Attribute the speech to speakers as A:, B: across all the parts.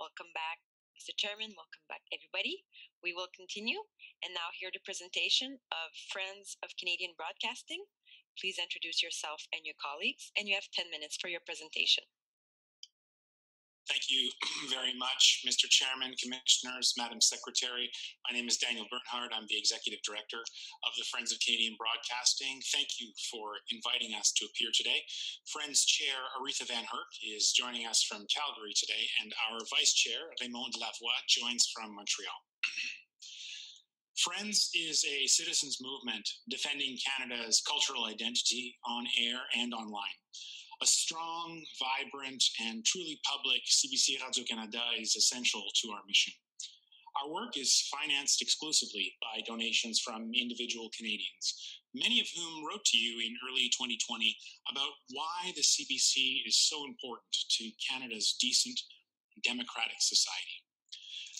A: Welcome back, Mr. Chairman. Welcome back, everybody. We will continue. And now hear the presentation of Friends of Canadian Broadcasting. Please introduce yourself and your colleagues, and you have 10 minutes for your presentation.
B: Thank you very much, Mr. Chairman, Commissioners, Madam Secretary. My name is Daniel Bernhard. I'm the Executive Director of the Friends of Canadian Broadcasting. Thank you for inviting us to appear today. Friends Chair Aretha Van Herk is joining us from Calgary today, and our Vice Chair, Raymond Lavoie, joins from Montreal. Friends is a citizens' movement defending Canada's cultural identity on air and online. A strong, vibrant, and truly public CBC Radio-Canada is essential to our mission. Our work is financed exclusively by donations from individual Canadians, many of whom wrote to you in early 2020 about why the CBC is so important to Canada's decent, democratic society.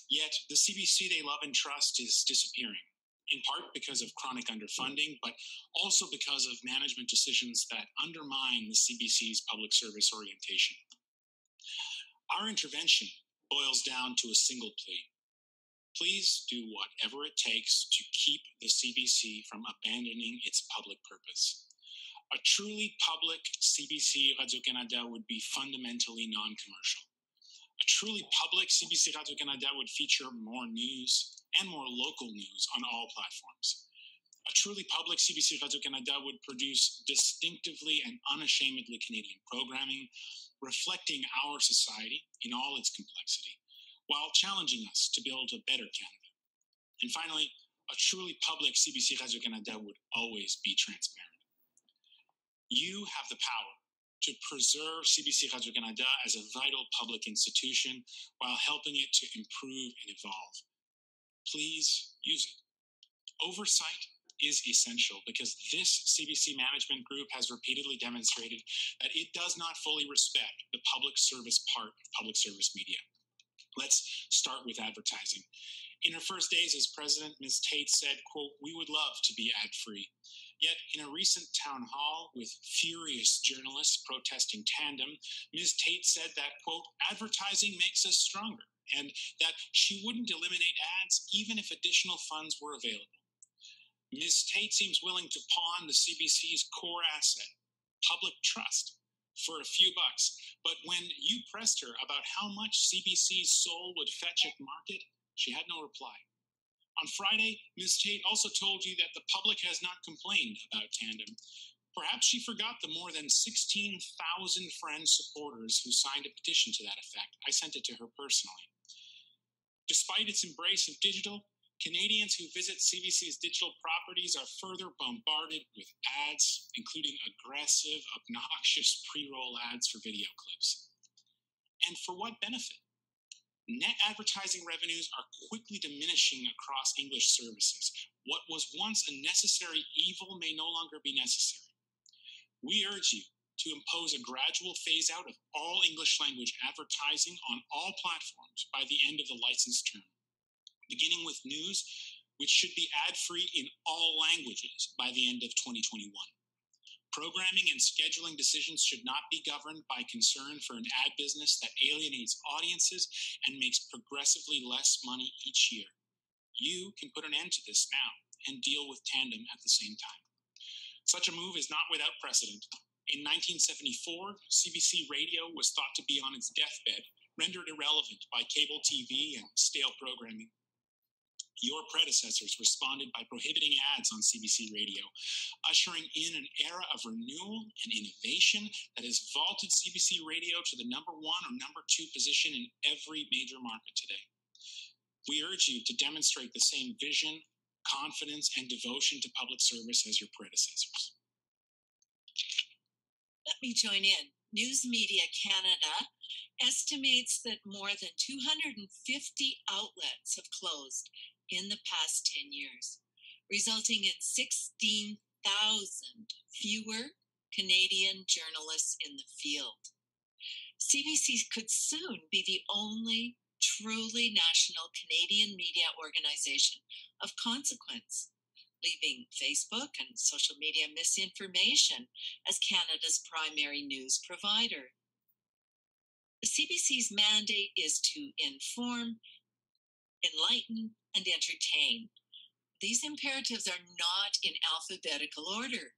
B: Yet the CBC they love and trust is disappearing, in part because of chronic underfunding, but also because of management decisions that undermine the CBC's public service orientation. Our intervention boils down to a single plea. Please do whatever it takes to keep the CBC from abandoning its public purpose. A truly public CBC Radio-Canada would be fundamentally non-commercial. A truly public CBC Radio-Canada would feature more news and more local news on all platforms. A truly public CBC Radio-Canada would produce distinctively and unashamedly Canadian programming, reflecting our society in all its complexity, while challenging us to build a better Canada. And finally, a truly public CBC Radio-Canada would always be transparent. You have the power to preserve CBC Radio-Canada as a vital public institution while helping it to improve and evolve. Please use it. Oversight is essential because this CBC management group has repeatedly demonstrated that it does not fully respect the public service part of public service media. Let's start with advertising. In her first days as president, Ms. Tate said, quote, "We would love to be ad-free." Yet in a recent town hall with furious journalists protesting tandem, Ms. Tate said that, quote, "Advertising makes us stronger," and that she wouldn't eliminate ads even if additional funds were available. Ms. Tate seems willing to pawn the CBC's core asset, public trust, for a few bucks. But when you pressed her about how much CBC's soul would fetch at market, she had no reply. On Friday, Ms. Tate also told you that the public has not complained about tandem. Perhaps she forgot the more than 16,000 Friends supporters who signed a petition to that effect. I sent it to her personally. Despite its embrace of digital, Canadians who visit CBC's digital properties are further bombarded with ads, including aggressive, obnoxious pre-roll ads for video clips. And for what benefit? Net advertising revenues are quickly diminishing across English services. What was once a necessary evil may no longer be necessary. We urge you to impose a gradual phase out of all English language advertising on all platforms by the end of the license term, beginning with news, which should be ad-free in all languages by the end of 2021. Programming and scheduling decisions should not be governed by concern for an ad business that alienates audiences and makes progressively less money each year. You can put an end to this now and deal with tandem at the same time. Such a move is not without precedent. In 1974, CBC Radio was thought to be on its deathbed, rendered irrelevant by cable TV and stale programming. Your predecessors responded by prohibiting ads on CBC Radio, ushering in an era of renewal and innovation that has vaulted CBC Radio to the number 1 or number 2 position in every major market today. We urge you to demonstrate the same vision, confidence, and devotion to public service as your predecessors.
C: Let me join in. News Media Canada estimates that more than 250 outlets have closed in the past 10 years, resulting in 16,000 fewer Canadian journalists in the field. CBC could soon be the only truly national Canadian media organization of consequence, leaving Facebook and social media misinformation as Canada's primary news provider. The CBC's mandate is to inform, enlighten, and entertain. These imperatives are not in alphabetical order,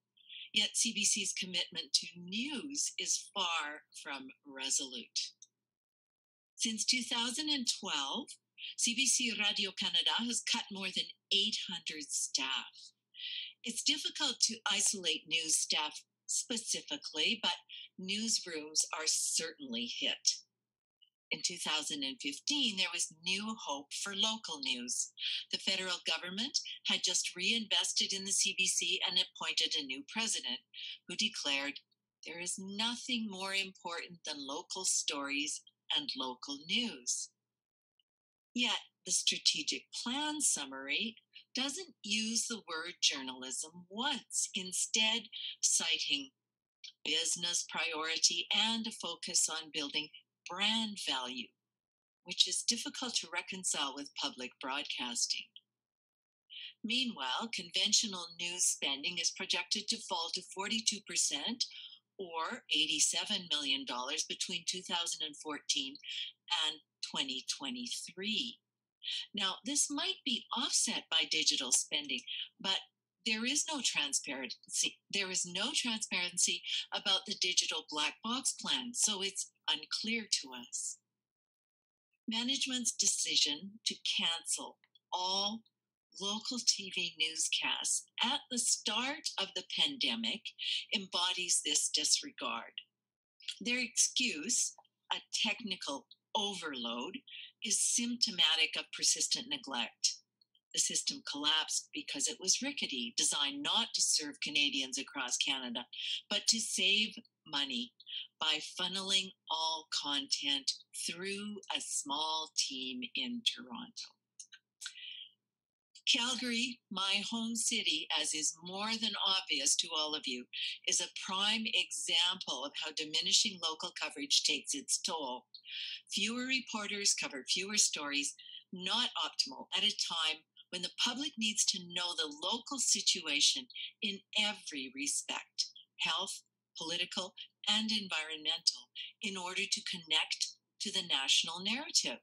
C: yet CBC's commitment to news is far from resolute. Since 2012, CBC Radio-Canada has cut more than 800 staff. It's difficult to isolate news staff specifically, but newsrooms are certainly hit. In 2015, there was new hope for local news. The federal government had just reinvested in the CBC and appointed a new president who declared, "There is nothing more important than local stories and local news." Yet the strategic plan summary doesn't use the word journalism once, instead citing business priority and a focus on building brand value, which is difficult to reconcile with public broadcasting. Meanwhile, conventional news spending is projected to fall to 42% or $87 million between 2014 and 2023. Now, this might be offset by digital spending, but there is no transparency. There is no transparency about the digital black box plan, so it's unclear to us. Management's decision to cancel all local TV newscasts at the start of the pandemic embodies this disregard. Their excuse, a technical overload, is symptomatic of persistent neglect. The system collapsed because it was rickety, designed not to serve Canadians across Canada, but to save money by funneling all content through a small team in Toronto. Calgary, my home city, as is more than obvious to all of you, is a prime example of how diminishing local coverage takes its toll. Fewer reporters cover fewer stories, not optimal at a time when the public needs to know the local situation in every respect, health, political, and environmental, in order to connect to the national narrative.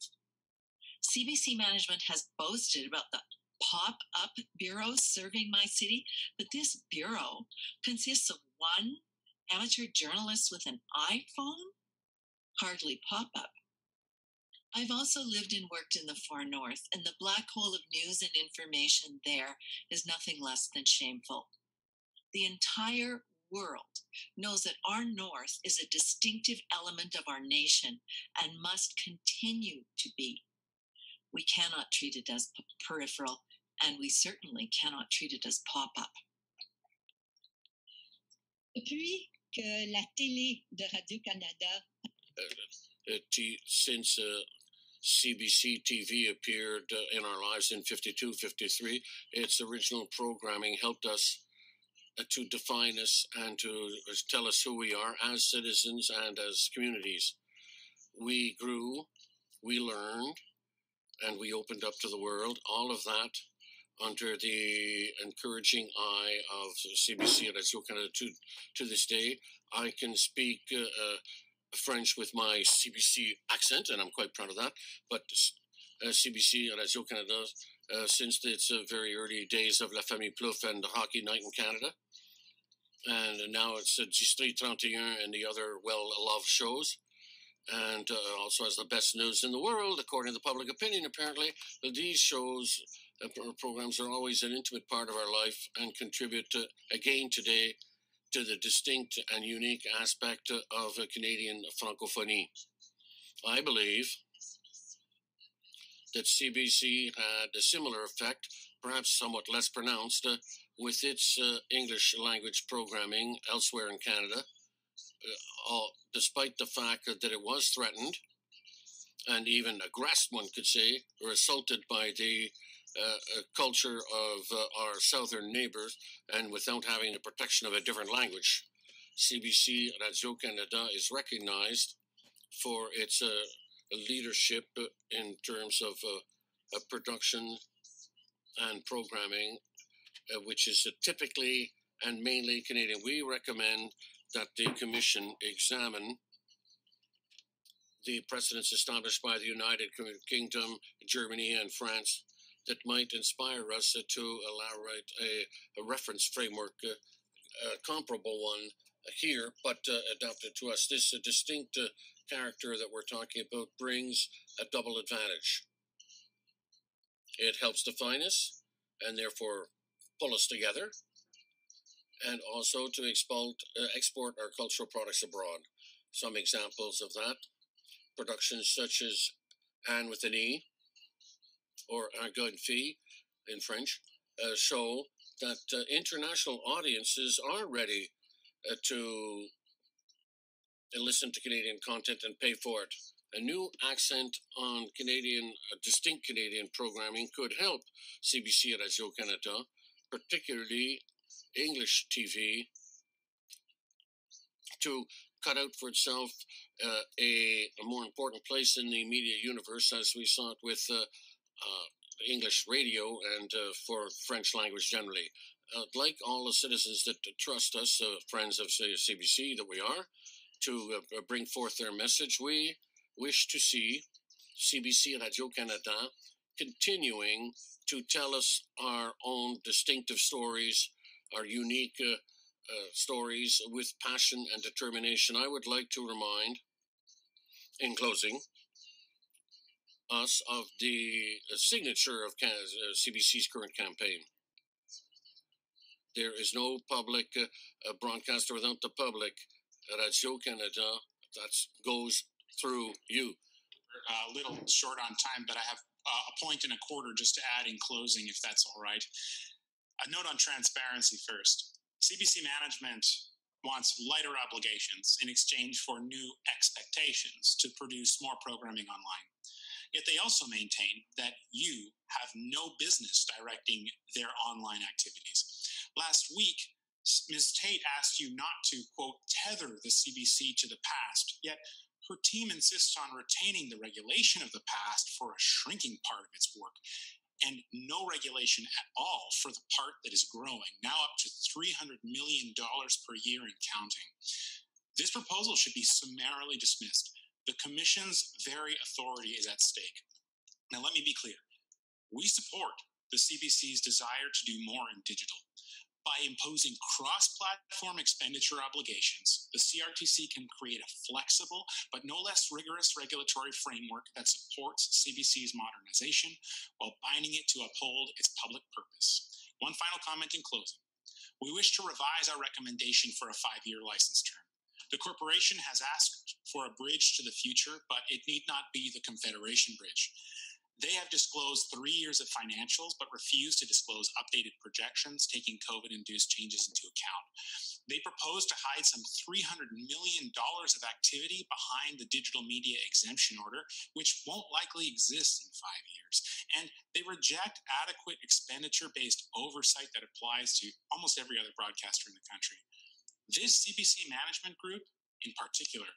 C: CBC management has boasted about the pop-up bureaus serving my city, but this bureau consists of one amateur journalist with an iPhone? Hardly pop-up. I've also lived and worked in the far north, and the black hole of news and information there is nothing less than shameful. The entire world knows that our north is a distinctive element of our nation and must continue to be. We cannot treat it as peripheral, and we certainly cannot treat it as pop-up.
D: Depuis que la télé de Radio-Canada
E: since CBC TV appeared in our lives in 52, 53, its original programming helped us to define us and to tell us who we are as citizens and as communities. We grew, we learned, and we opened up to the world, all of that under the encouraging eye of CBC at Radio-Canada to this day. I can speak French with my CBC accent, and I'm quite proud of that. But CBC at Radio-Canada, since its very early days of La Famille Plouffe and Hockey Night in Canada, and now it's District 31 and the other well-loved shows, and also has the best news in the world, according to the public opinion, apparently. These shows, programs are always an intimate part of our life and contribute, again today, to the distinct and unique aspect of Canadian francophonie. I believe that CBC had a similar effect, perhaps somewhat less pronounced, with its English language programming elsewhere in Canada, despite the fact that it was threatened and even aggressed, one could say, or assaulted by the culture of our southern neighbors, and without having the protection of a different language. CBC Radio-Canada is recognized for its leadership in terms of production and programming, which is typically and mainly Canadian. We recommend that the Commission examine the precedents established by the United Kingdom, Germany, and France that might inspire us to elaborate a reference framework, a comparable one here, but adapted to us. This distinct character that we're talking about brings a double advantage. It helps define us and therefore pull us together, and also to export our cultural products abroad. Some examples of that: productions such as Anne with an E or Un gars, une fille in French show that international audiences are ready to listen to Canadian content and pay for it. A new accent on Canadian, distinct Canadian programming could help CBC Radio-Canada, particularly English TV, to cut out for itself a more important place in the media universe, as we saw it with English radio and for French language generally. Like all the citizens that trust us, friends of CBC that we are, to bring forth their message, we wish to see CBC Radio-Canada continuing to tell us our own distinctive stories, our unique stories with passion and determination. I would like to remind, in closing, us of the signature of CBC's current campaign. There is no public broadcaster without the public. Radio-Canada, that goes through you.
B: A little short on time, but I have a point and a quarter just to add in closing, if that's all right. A note on transparency first. CBC management wants lighter obligations in exchange for new expectations to produce more programming online. Yet they also maintain that you have no business directing their online activities. Last week, Ms. Tate asked you not to, quote, tether the CBC to the past, yet her team insists on retaining the regulation of the past for a shrinking part of its work, and no regulation at all for the part that is growing, now up to $300 million per year and counting. This proposal should be summarily dismissed. The Commission's very authority is at stake. Now, let me be clear. We support the CBC's desire to do more in digital. By imposing cross-platform expenditure obligations, the CRTC can create a flexible but no less rigorous regulatory framework that supports CBC's modernization while binding it to uphold its public purpose. One final comment in closing. We wish to revise our recommendation for a 5-year license term. The corporation has asked for a bridge to the future, but it need not be the Confederation Bridge. They have disclosed 3 years of financials, but refused to disclose updated projections, taking COVID-induced changes into account. They propose to hide some $300 million of activity behind the digital media exemption order, which won't likely exist in 5 years. And they reject adequate expenditure-based oversight that applies to almost every other broadcaster in the country. This CBC management group, in particular,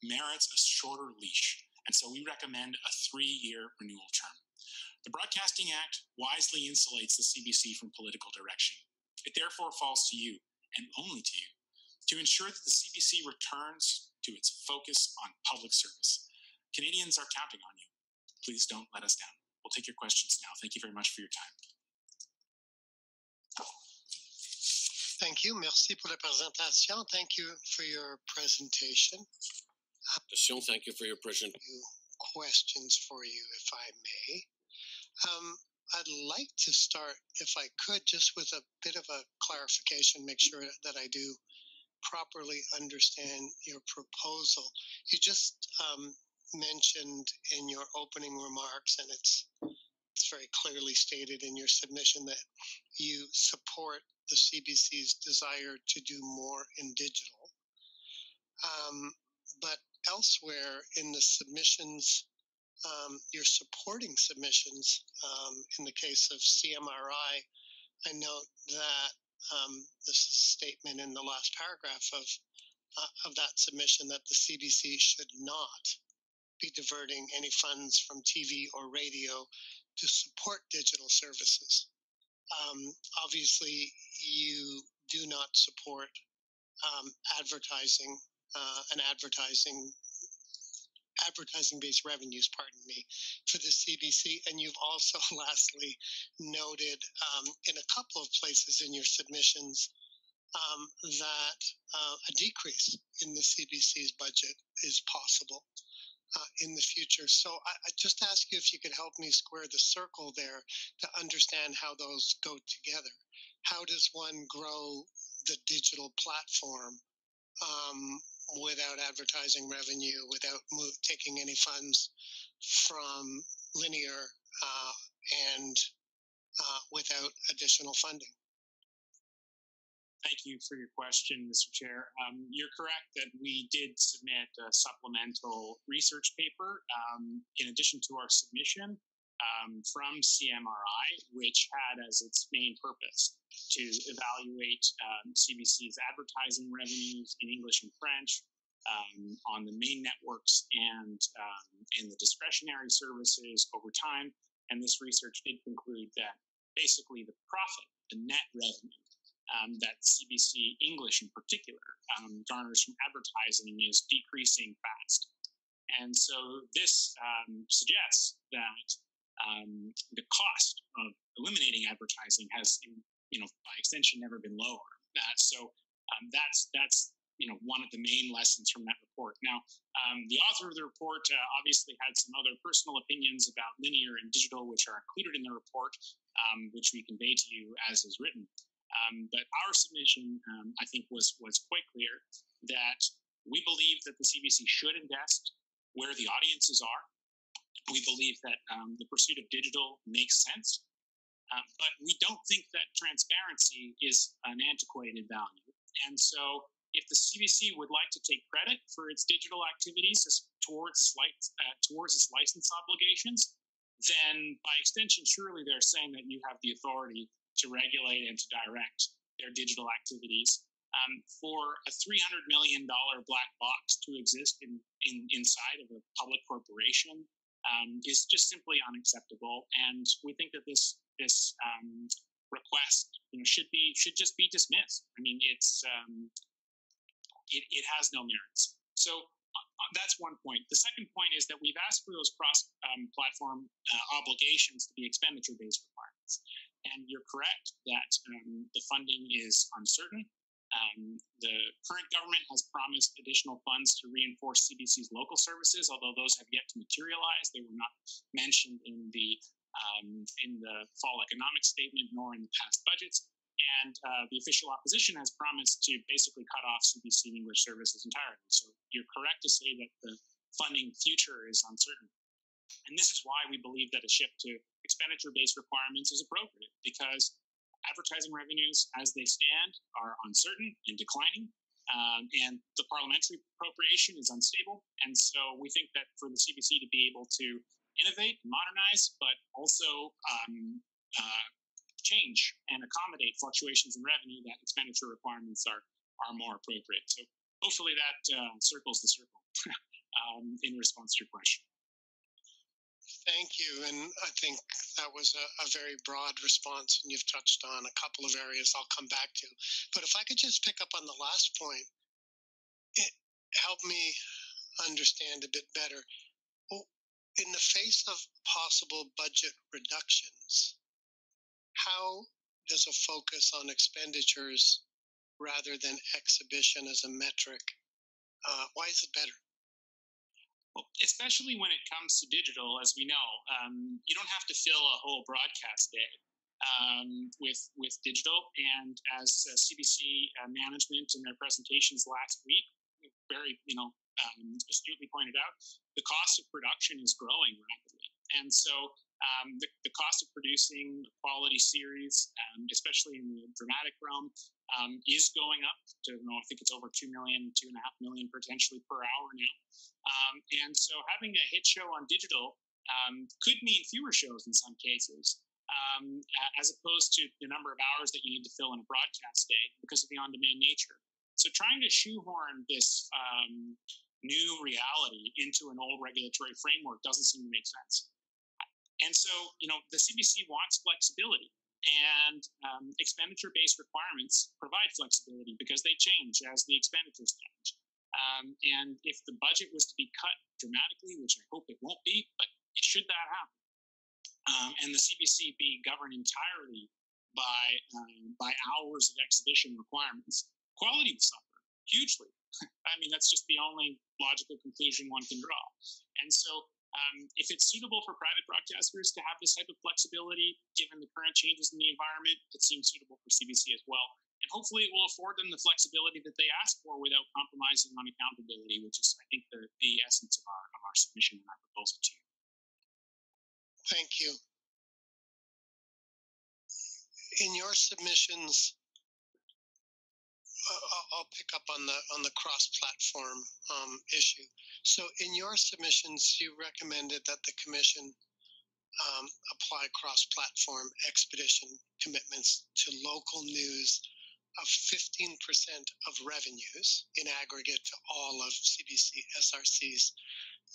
B: merits a shorter leash, and so we recommend a 3-year renewal term. The Broadcasting Act wisely insulates the CBC from political direction. It therefore falls to you, and only to you, to ensure that the CBC returns to its focus on public service. Canadians are counting on you. Please don't let us down. We'll take your questions now. Thank you very much for your time.
F: Thank you. Merci pour la présentation. Thank you for your presentation.
E: Thank you for your presentation.
F: Questions for you, if I may. I'd like to start, if I could, just with a bit of a clarification, make sure that I do properly understand your proposal. You just mentioned in your opening remarks, and it's very clearly stated in your submission, that you support the CBC's desire to do more in digital. But elsewhere in the submissions, your supporting submissions, in the case of CMRI, I note that this is a statement in the last paragraph of that submission that the CBC should not be diverting any funds from TV or radio to support digital services. Obviously, you do not support advertising, an advertising advertising-based revenues, pardon me, for the CBC. And you've also lastly noted in a couple of places in your submissions that a decrease in the CBC's budget is possible in the future. So I just ask you if you could help me square the circle there to understand how those go together. How does one grow the digital platform without advertising revenue, without taking any funds from linear, and without additional funding?
B: Thank you for your question, Mr. Chair. You're correct that we did submit a supplemental research paper in addition to our submission from CMRI, which had as its main purpose to evaluate CBC's advertising revenues in English and French on the main networks and in the discretionary services over time. And this research did conclude that basically the profit, the net revenue, that CBC English in particular garners from advertising is decreasing fast. And so this suggests that the cost of eliminating advertising has, by extension, never been lower. So that's one of the main lessons from that report. Now, the author of the report obviously had some other personal opinions about linear and digital, which are included in the report, which we convey to you as is written. But our submission, I think, was quite clear that we believe that the CBC should invest where the audiences are. We believe that the pursuit of digital makes sense, but we don't think that transparency is an antiquated value. And so if the CBC would like to take credit for its digital activities towards its license obligations, then by extension, surely they're saying that you have the authority to regulate and to direct their digital activities. For a $300 million black box to exist inside of a public corporation is just simply unacceptable. And we think that this request should just be dismissed. I mean, it has no merits. So that's one point. The second point is that we've asked for those cross-platform obligations to be expenditure-based requirements. And you're correct that the funding is uncertain. The current government has promised additional funds to reinforce CBC's local services, although those have yet to materialize. They were not mentioned in the fall economic statement nor in the past budgets. And the official opposition has promised to basically cut off CBC English services entirely. So you're correct to say that the funding future is uncertain. And this is why we believe that a shift to expenditure-based requirements is appropriate, because advertising revenues as they stand are uncertain and declining, and the parliamentary appropriation is unstable. And so we think that for the CBC to be able to innovate, modernize, but also change and accommodate fluctuations in revenue, that expenditure requirements are more appropriate. So hopefully that circles the circle in response to your question.
F: Thank you. And I think that was a very broad response, and you've touched on a couple of areas I'll come back to. But if I could just pick up on the last point, it helped me understand a bit better. In the face of possible budget reductions, how does a focus on expenditures rather than exhibition as a metric, why is it better?
B: Well, especially when it comes to digital, as we know, you don't have to fill a whole broadcast day with digital. And as CBC management in their presentations last week very astutely pointed out, the cost of production is growing rapidly. And so the cost of producing a quality series, especially in the dramatic realm, is going up to, I think it's over 2 million, 2.5 million potentially per hour now. And so having a hit show on digital could mean fewer shows in some cases, as opposed to the number of hours that you need to fill in a broadcast day because of the on-demand nature. So trying to shoehorn this new reality into an old regulatory framework doesn't seem to make sense. And so, the CBC wants flexibility, and expenditure-based requirements provide flexibility because they change as the expenditures change. And if the budget was to be cut dramatically, which I hope it won't be, but should that happen, and the CBC be governed entirely by hours of exhibition requirements, quality will suffer hugely. I mean, that's just the only logical conclusion one can draw. And so if it's suitable for private broadcasters to have this type of flexibility, given the current changes in the environment, it seems suitable for CBC as well. And hopefully it will afford them the flexibility that they ask for without compromising on accountability, which is, I think, the essence of our submission and our proposal to you.
F: Thank you. In your submissions, I'll pick up on the cross-platform issue. So in your submissions, you recommended that the Commission apply cross-platform expedition commitments to local news of 15% of revenues in aggregate to all of CBC SRC's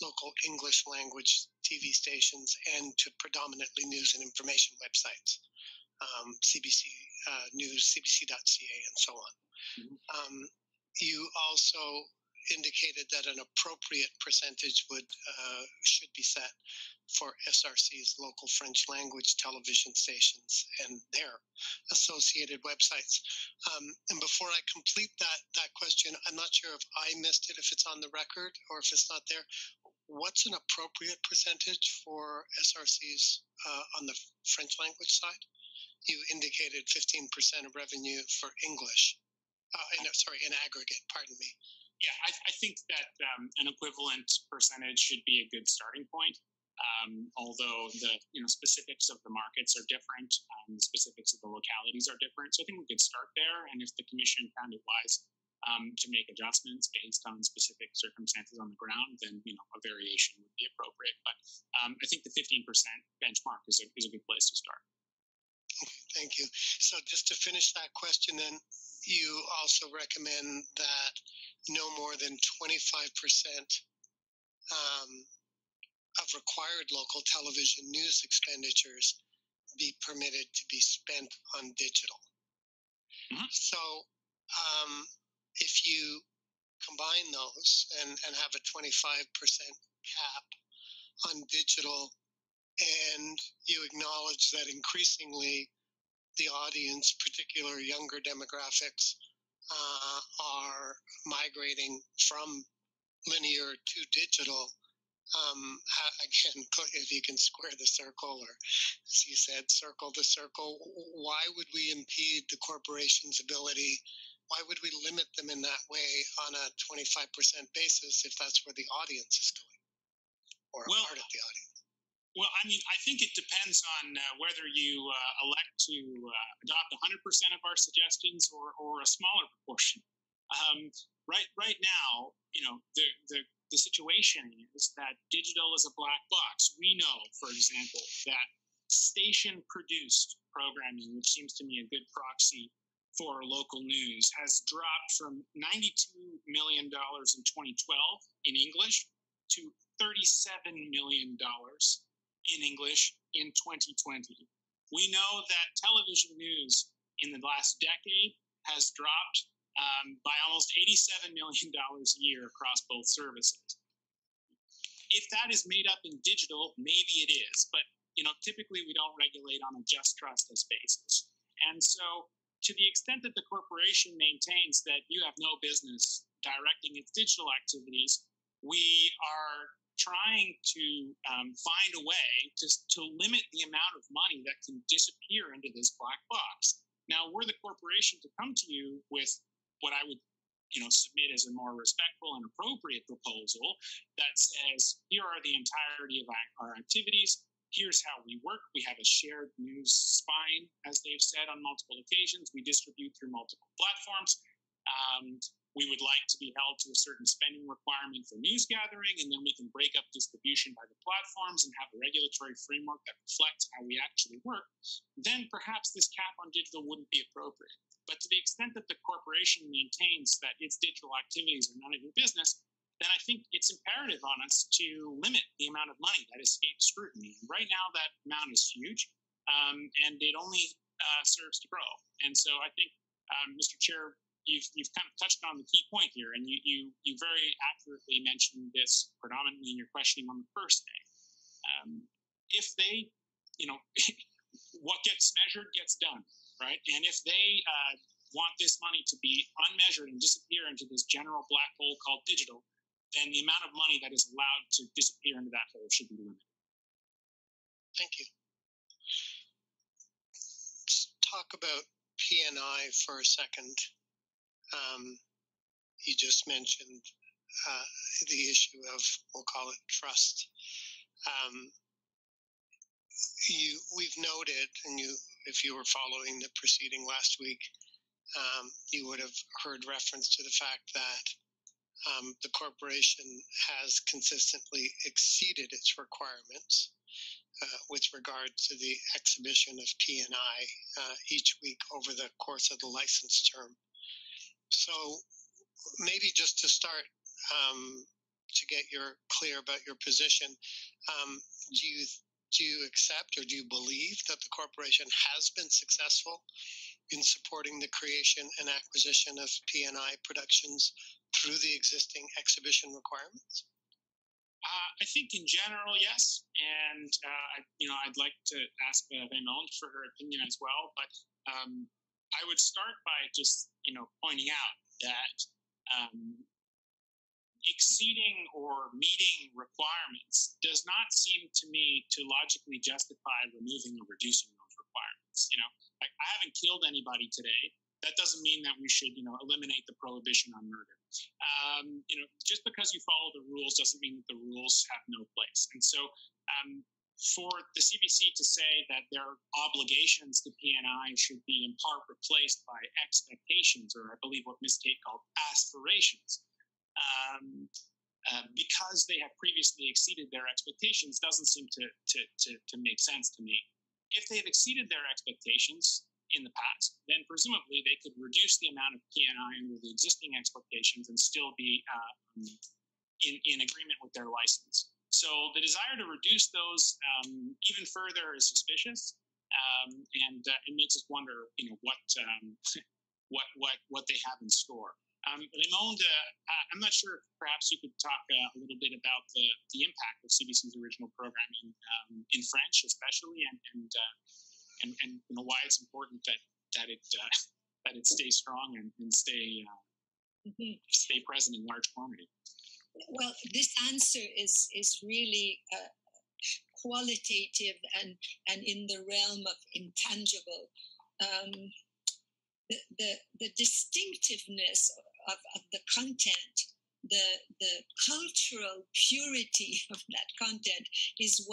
F: local English language TV stations and to predominantly news and information websites, CBC News, CBC.ca, and so on. Mm-hmm. You also indicated that an appropriate percentage should be set for SRC's local French language television stations and their associated websites. And before I complete that question, I'm not sure if I missed it, if it's on the record or if it's not there. What's an appropriate percentage for SRC's on the French language side? You indicated 15% of revenue for English. In aggregate, pardon me.
B: Yeah, I think that an equivalent percentage should be a good starting point. Although the specifics of the markets are different, the specifics of the localities are different. So I think we could start there, and if the Commission found it wise to make adjustments based on specific circumstances on the ground, then a variation would be appropriate. But I think the 15% benchmark is a good place to start.
F: Okay, thank you. So just to finish that question, then, you also recommend that no more than 25% of required local television news expenditures be permitted to be spent on digital. Mm-hmm. So if you combine those and have a 25% cap on digital, and you acknowledge that increasingly the audience, particularly younger demographics, are migrating from linear to digital. Again, if you can square the circle, or as you said, circle the circle, why would we impede the corporation's ability? Why would we limit them in that way on a 25% basis if that's where the audience is going, or a part of the audience?
B: Well, I mean, I think it depends on whether you elect to adopt 100% of our suggestions or a smaller proportion. Right now, the situation is that digital is a black box. We know, for example, that station-produced programming, which seems to me a good proxy for local news, has dropped from $92 million in 2012 in English to $37 million in English in 2020. We know that television news in the last decade has dropped by almost $87 million a year across both services. If that is made up in digital, maybe it is, but typically we don't regulate on a just trust us basis. And so to the extent that the corporation maintains that you have no business directing its digital activities, we are trying to find a way to limit the amount of money that can disappear into this black box. Now, were the corporation to come to you with what I would submit as a more respectful and appropriate proposal that says, here are the entirety of our activities, here's how we work, we have a shared news spine, as they've said on multiple occasions, we distribute through multiple platforms, we would like to be held to a certain spending requirement for news gathering, and then we can break up distribution by the platforms and have a regulatory framework that reflects how we actually work, then perhaps this cap on digital wouldn't be appropriate. But to the extent that the corporation maintains that its digital activities are none of your business, then I think it's imperative on us to limit the amount of money that escapes scrutiny. And right now, that amount is huge, and it only serves to grow. And so I think, Mr. Chair, you've kind of touched on the key point here, and you very accurately mentioned this predominantly in your questioning on the first day. If they, what gets measured gets done, right? And if they want this money to be unmeasured and disappear into this general black hole called digital, then the amount of money that is allowed to disappear into that hole should be limited.
F: Thank you. Let's talk about P&I for a second. You just mentioned the issue of, we'll call it trust. We've noted, and if you were following the proceeding last week, you would have heard reference to the fact that the corporation has consistently exceeded its requirements with regard to the exhibition of P&I each week over the course of the license term. So maybe just to start, to get clear about your position, do you accept or do you believe that the corporation has been successful in supporting the creation and acquisition of P&I productions through the existing exhibition requirements?
B: I think in general, yes, and I'd like to ask Raymond for her opinion as well. But I would start by just pointing out that exceeding or meeting requirements does not seem to me to logically justify removing or reducing those requirements. Like, I haven't killed anybody today. That doesn't mean that we should, eliminate the prohibition on murder. Just because you follow the rules doesn't mean that the rules have no place. And so, for the CBC to say that their obligations to P&I should be in part replaced by expectations, or I believe what Ms. Tate called aspirations, because they have previously exceeded their expectations, doesn't seem to make sense to me. If they've exceeded their expectations in the past, then presumably they could reduce the amount of P&I under the existing expectations and still be in agreement with their license. So the desire to reduce those even further is suspicious, and it makes us wonder, what they have in store. Raymond, I'm not sure if perhaps you could talk a little bit about the impact of CBC's original programming in French, especially, and why it's important that it stays strong and stay present in large quantity.
D: Well, this answer is really qualitative and in the realm of intangible. The distinctiveness of the content, the cultural purity of that content is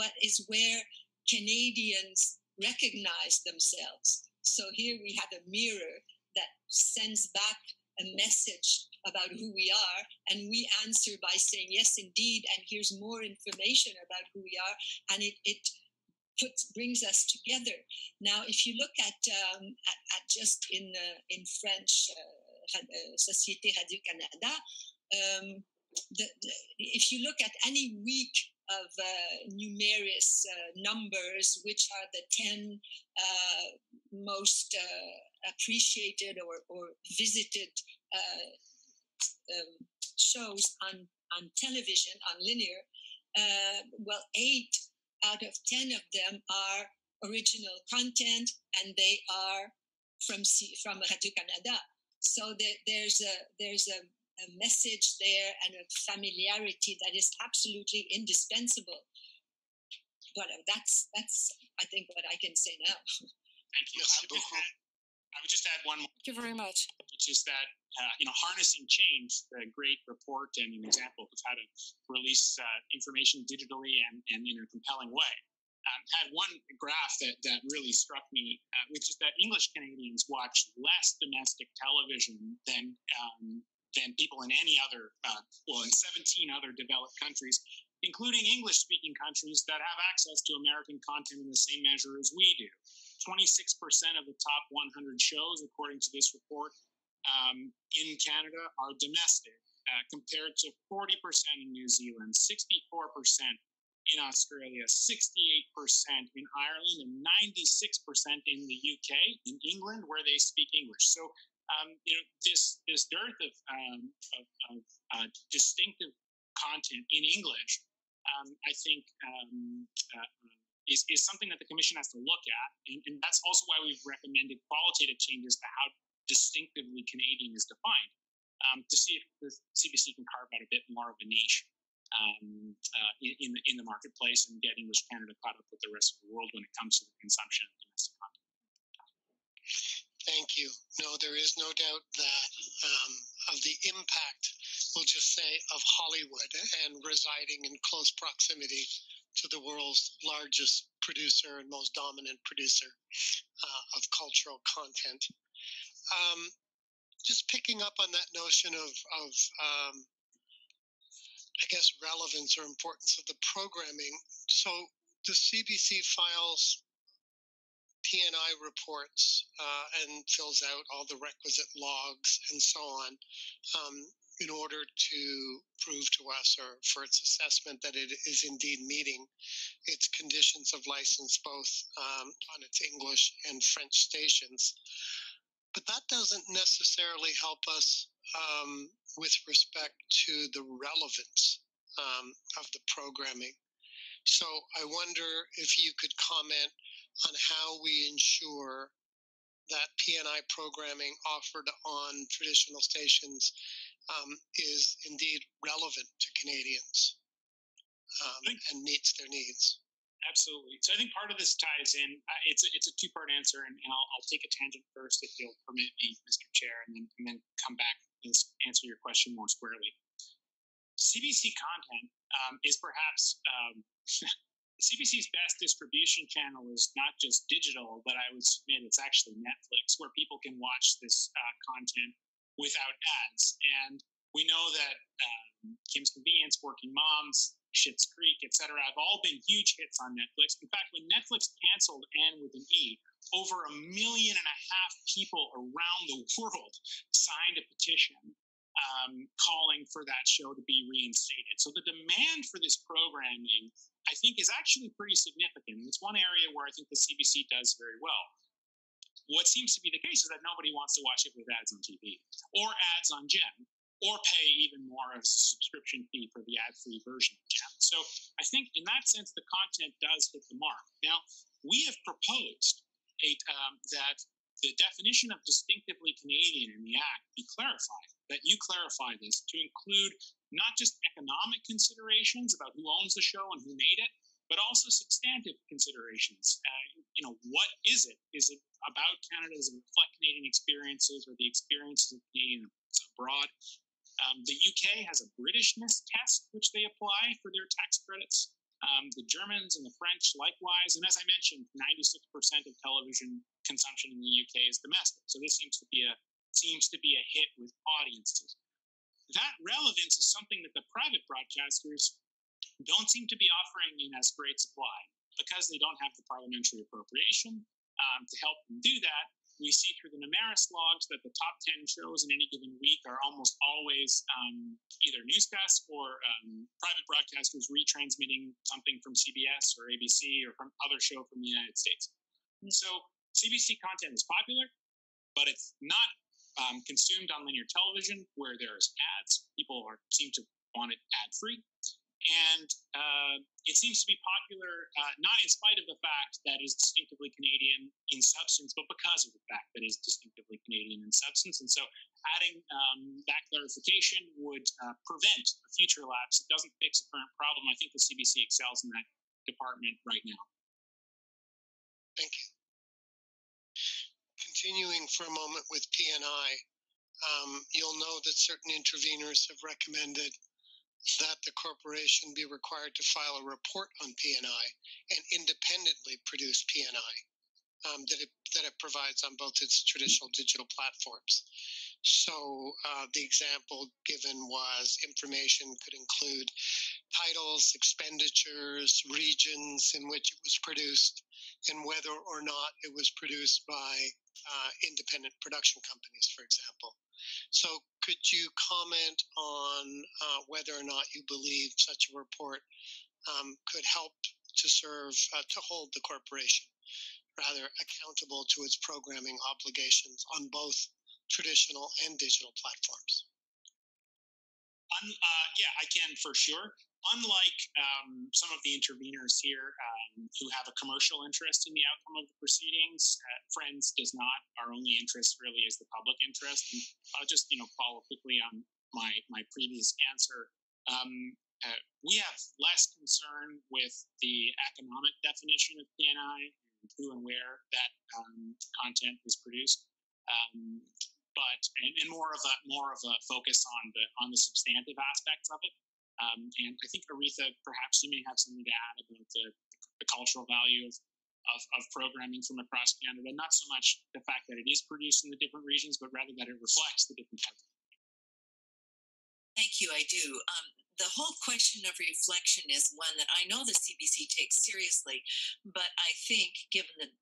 D: where Canadians recognize themselves. So here we have a mirror that sends back a message about who we are, and we answer by saying yes, indeed, and here's more information about who we are, and it brings us together. Now, if you look at just in French, Société Radio-Canada, if you look at any week of numerous numbers, which are the 10 most appreciated or visited shows on television, on linear, 8 out of 10 of them are original content, and they are from Radio-Canada. So there's a message there and a familiarity that is absolutely indispensable. But that's I think what I can say now.
B: Thank you. I would just add one more.
A: Thank you very much.
B: Which is that harnessing change, the great report and an example of how to release information digitally and in a compelling way, had one graph that really struck me, which is that English Canadians watch less domestic television than people in any other, in 17 other developed countries, including English-speaking countries that have access to American content in the same measure as we do. 26% of the top 100 shows, according to this report, in Canada are domestic, compared to 40% in New Zealand, 64% in Australia, 68% in Ireland, and 96% in the UK, in England, where they speak English. So this dearth of distinctive content in English, I think is something that the Commission has to look at, and that's also why we've recommended qualitative changes to how distinctively Canadian is defined, to see if the CBC can carve out a bit more of a niche in the marketplace and get English Canada caught up with the rest of the world when it comes to the consumption of domestic content.
F: Thank you. No, there is no doubt that of the impact, we'll just say, of Hollywood and residing in close proximity to the world's largest producer and most dominant producer of cultural content. Just picking up on that notion of I guess, relevance or importance of the programming. So the CBC files P&I reports and fills out all the requisite logs and so on in order to prove to us or for its assessment that it is indeed meeting its conditions of license both on its English and French stations. But that doesn't necessarily help us with respect to the relevance of the programming. So I wonder if you could comment on how we ensure that P&I programming offered on traditional stations is indeed relevant to Canadians and meets their needs.
B: Absolutely. So I think part of this ties in. It's a two-part answer, and I'll take a tangent first, if you'll permit me, Mr. Chair, and then come back and answer your question more squarely. CBC content is perhaps CBC's best distribution channel is not just digital, but I would submit it's actually Netflix, where people can watch this content without ads. And we know that Kim's Convenience, Working Moms, Schitt's Creek, etc. have all been huge hits on Netflix. In fact, when Netflix canceled Anne with an E, over 1.5 million people around the world signed a petition calling for that show to be reinstated. So the demand for this programming, I think, is actually pretty significant. It's one area where I think the CBC does very well. What seems to be the case is that nobody wants to watch it with ads on TV or ads on GEM, or pay even more as a subscription fee for the ad-free version of GEM. So I think in that sense, the content does hit the mark. Now, we have proposed that the definition of distinctively Canadian in the Act be clarified, that you clarify this to include not just economic considerations about who owns the show and who made it, but also substantive considerations. What is it? Is it about Canada? Does it reflect Canadian experiences or the experiences of Canadians abroad? The UK has a Britishness test, which they apply for their tax credits. The Germans and the French likewise. And as I mentioned, 96% of television consumption in the UK is domestic. So this seems to be a hit with audiences. That relevance is something that the private broadcasters don't seem to be offering in as great supply because they don't have the parliamentary appropriation to help them do that. We see through the numerous logs that the top 10 shows in any given week are almost always either newscasts or private broadcasters retransmitting something from CBS or ABC or from other show from the United States. And so CBC content is popular, but it's not consumed on linear television where there's ads. People seem to want it ad-free. And it seems to be popular not in spite of the fact that it is distinctively Canadian in substance, but because of the fact that it is distinctively Canadian in substance. And so adding that clarification would prevent a future lapse. It doesn't fix a current problem. I think the CBC excels in that department right now.
F: Thank you. Continuing for a moment with P&I, you'll know that certain interveners have recommended that the corporation be required to file a report on P&I and independently produce P&I that it provides on both its traditional digital platforms. So the example given was information could include titles, expenditures, regions in which it was produced, and whether or not it was produced by independent production companies, for example. So could you comment on whether or not you believe such a report could help to serve, to hold the corporation rather accountable to its programming obligations on both traditional and digital platforms?
B: Yeah, I can for sure. Unlike some of the interveners here who have a commercial interest in the outcome of the proceedings, Friends does not. Our only interest really is the public interest. And I'll just follow quickly on my previous answer. We have less concern with the economic definition of PNI and who and where that content is produced. But more of a focus on the substantive aspects of it. And I think Aretha, perhaps you may have something to add about the cultural value of programming from across Canada. Not so much the fact that it is produced in the different regions, but rather that it reflects the different parts.
C: Thank you. I do. The whole question of reflection is one that I know the CBC takes seriously, but I think given the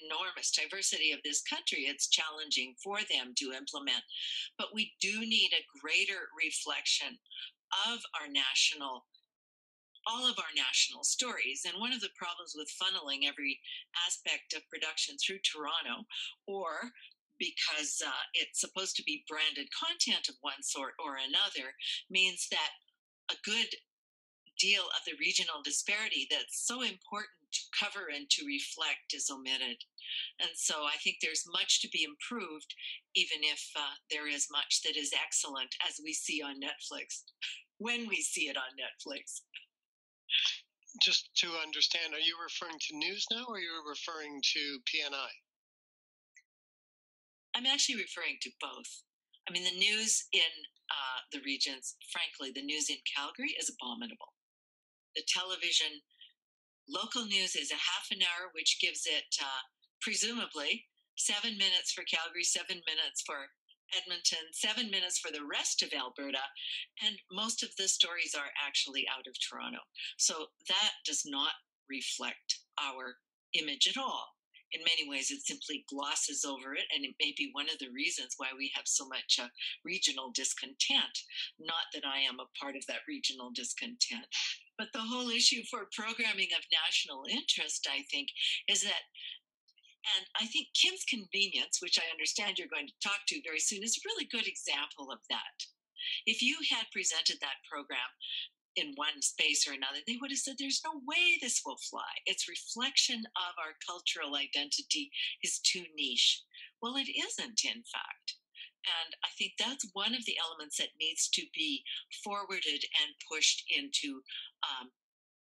C: enormous diversity of this country, it's challenging for them to implement. But we do need a greater reflection of all of our national stories. And one of the problems with funneling every aspect of production through Toronto, or because it's supposed to be branded content of one sort or another, means that a good deal of the regional disparity that's so important to cover and to reflect is omitted. And so I think there's much to be improved, even if there is much that is excellent, as we see on Netflix, when we see it on Netflix.
F: Just to understand, are you referring to news now, or are you referring to PNI?
C: I'm actually referring to both. I mean, the news in the regions, frankly, the news in Calgary is abominable. The television local news is a half an hour, which gives it presumably 7 minutes for Calgary, 7 minutes for Edmonton, 7 minutes for the rest of Alberta, and most of the stories are actually out of Toronto. So that does not reflect our image at all. In many ways, it simply glosses over it, and it may be one of the reasons why we have so much regional discontent. Not that I am a part of that regional discontent. But the whole issue for programming of national interest, I think, is that, and I think Kim's Convenience, which I understand you're going to talk to very soon, is a really good example of that. If you had presented that program in one space or another, they would have said, there's no way this will fly. Its reflection of our cultural identity is too niche. Well, it isn't, in fact. And I think that's one of the elements that needs to be forwarded and pushed into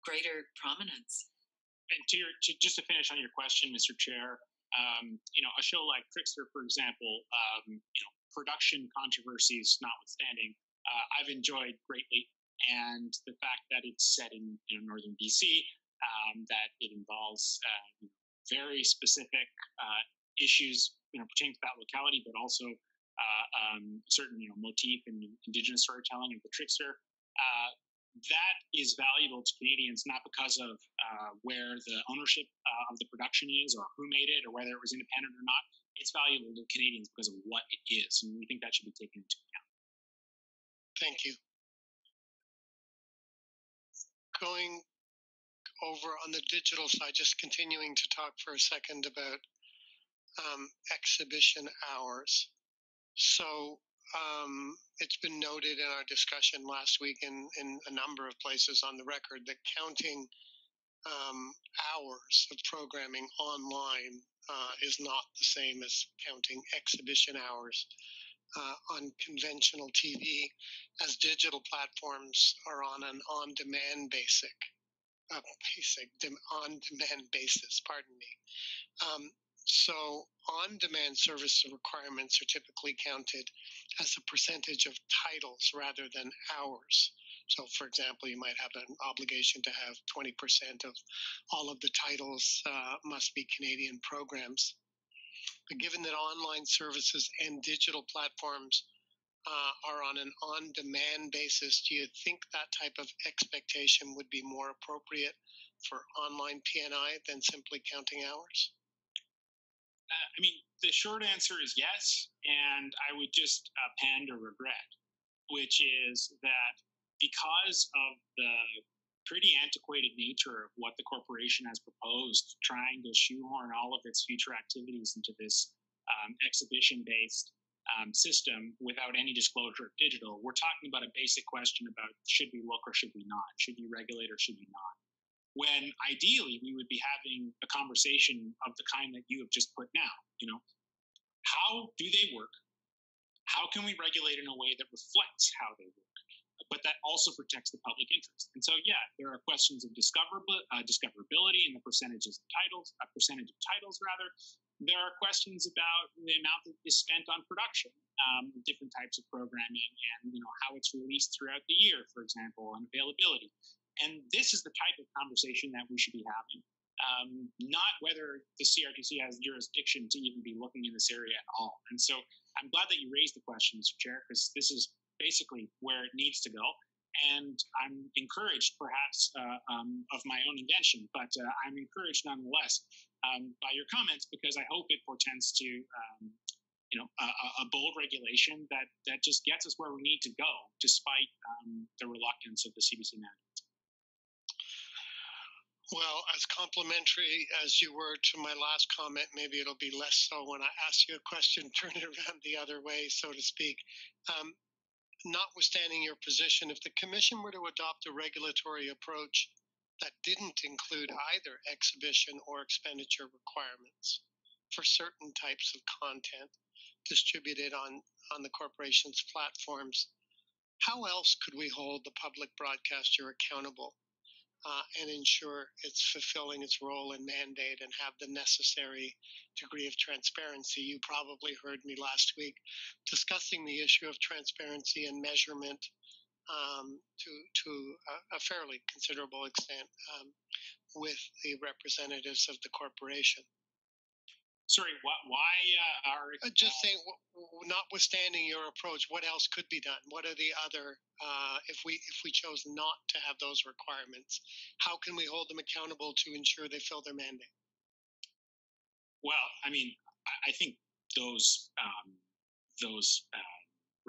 C: greater prominence.
B: And just to finish on your question, Mr. Chair, a show like Trickster, for example, production controversies notwithstanding, I've enjoyed greatly. And the fact that it's set in northern BC, that it involves very specific issues pertaining to that locality, but also certain motif and Indigenous storytelling of the Trickster. That is valuable to Canadians, not because of where the ownership of the production is, or who made it, or whether it was independent or not. It's valuable to Canadians because of what it is, and we think that should be taken into account.
F: Thank you. Going over on the digital side, just continuing to talk for a second about exhibition hours. So it's been noted in our discussion last week in a number of places on the record that counting hours of programming online is not the same as counting exhibition hours on conventional TV, as digital platforms are on an on-demand basis. So on-demand service requirements are typically counted as a percentage of titles rather than hours. So, for example, you might have an obligation to have 20% of all of the titles must be Canadian programs. But given that online services and digital platforms are on an on-demand basis, do you think that type of expectation would be more appropriate for online PNI than simply counting hours?
B: The short answer is yes, and I would just append a regret, which is that because of the pretty antiquated nature of what the corporation has proposed, trying to shoehorn all of its future activities into this exhibition-based system without any disclosure of digital, we're talking about a basic question about should we look or should we not? Should you regulate or should you not? When ideally we would be having a conversation of the kind that you have just put now. How do they work? How can we regulate in a way that reflects how they work, but that also protects the public interest? And so, yeah, there are questions of discoverability and the percentage of titles. There are questions about the amount that is spent on production, different types of programming, and how it's released throughout the year, for example, and availability. And this is the type of conversation that we should be having. Not whether the CRTC has jurisdiction to even be looking in this area at all. And so I'm glad that you raised the question, Mr. Chair, because this is basically where it needs to go. And I'm encouraged, perhaps, of my own invention, but I'm encouraged nonetheless by your comments, because I hope it portends to a bold regulation that just gets us where we need to go, despite the reluctance of the CBC management.
F: Well, as complimentary as you were to my last comment, maybe it'll be less so when I ask you a question, turn it around the other way, so to speak. Notwithstanding your position, if the Commission were to adopt a regulatory approach that didn't include either exhibition or expenditure requirements for certain types of content distributed on the corporation's platforms, how else could we hold the public broadcaster accountable and ensure it's fulfilling its role and mandate and have the necessary degree of transparency? You probably heard me last week discussing the issue of transparency and measurement to a fairly considerable extent with the representatives of the corporation.
B: Sorry, why are...
F: Just saying, notwithstanding your approach, what else could be done? What are the other, if we chose not to have those requirements, how can we hold them accountable to ensure they fill their mandate?
B: Well, I mean, I think those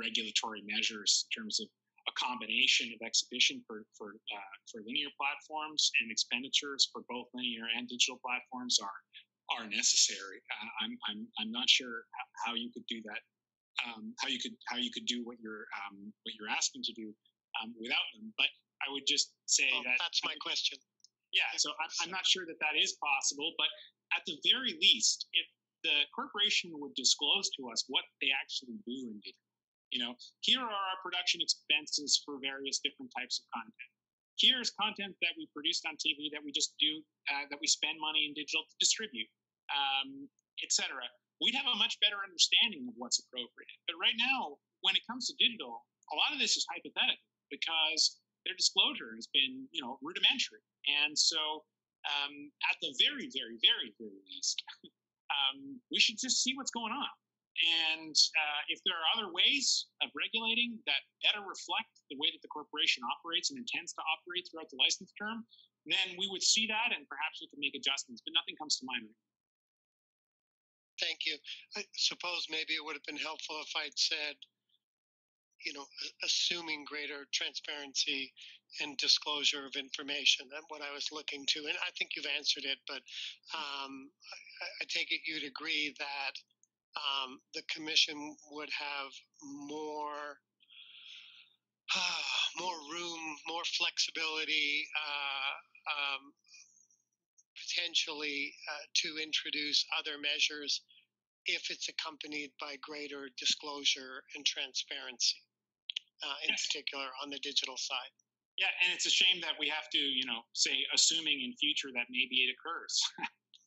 B: regulatory measures in terms of a combination of exhibition for linear platforms and expenditures for both linear and digital platforms are necessary. I'm not sure how you could do that. How you could do what you're asking to do without them. But I would just say
F: that's my question.
B: Yeah, so I'm not sure that is possible. But at the very least, if the corporation would disclose to us what they actually do in digital, here are our production expenses for various different types of content. Here's content that we produced on TV that we just do, that we spend money in digital to distribute, etc. We'd have a much better understanding of what's appropriate. But right now, when it comes to digital, a lot of this is hypothetical because their disclosure has been, rudimentary. And so at the very, very, very, very least, we should just see what's going on. And if there are other ways of regulating that better reflect the way that the corporation operates and intends to operate throughout the license term, then we would see that and perhaps we could make adjustments, but nothing comes to mind right now.
F: Thank you. I suppose maybe it would have been helpful if I'd said, assuming greater transparency and disclosure of information. That's what I was looking to. And I think you've answered it, but I take it you'd agree that the Commission would have more room, more flexibility, potentially to introduce other measures if it's accompanied by greater disclosure and transparency, in particular on the digital side.
B: Yeah, and it's a shame that we have to, say, assuming in future that maybe it occurs.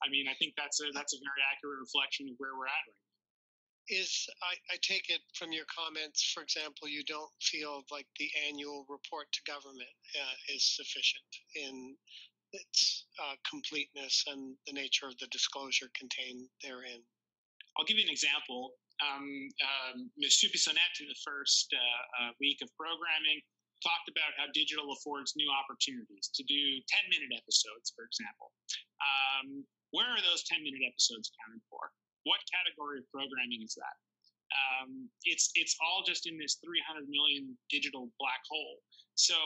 B: I mean, I think that's a very accurate reflection of where we're at right now.
F: I take it from your comments, for example, you don't feel like the annual report to government is sufficient in its completeness and the nature of the disclosure contained therein.
B: I'll give you an example. Monsieur Bissonnette in the first week of programming talked about how digital affords new opportunities to do 10-minute episodes, for example. Where are those 10-minute episodes accounted for? What category of programming is that? It's all just in this 300 million digital black hole. So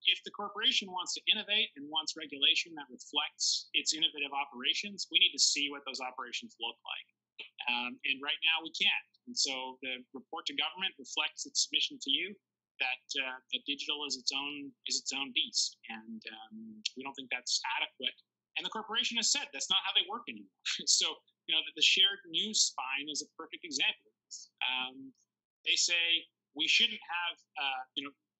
B: if the corporation wants to innovate and wants regulation that reflects its innovative operations, we need to see what those operations look like. And right now we can't. And so the report to government reflects its submission to you that digital is its own beast, and we don't think that's adequate. And the corporation has said that's not how they work anymore. So the shared news spine is a perfect example. They say we shouldn't have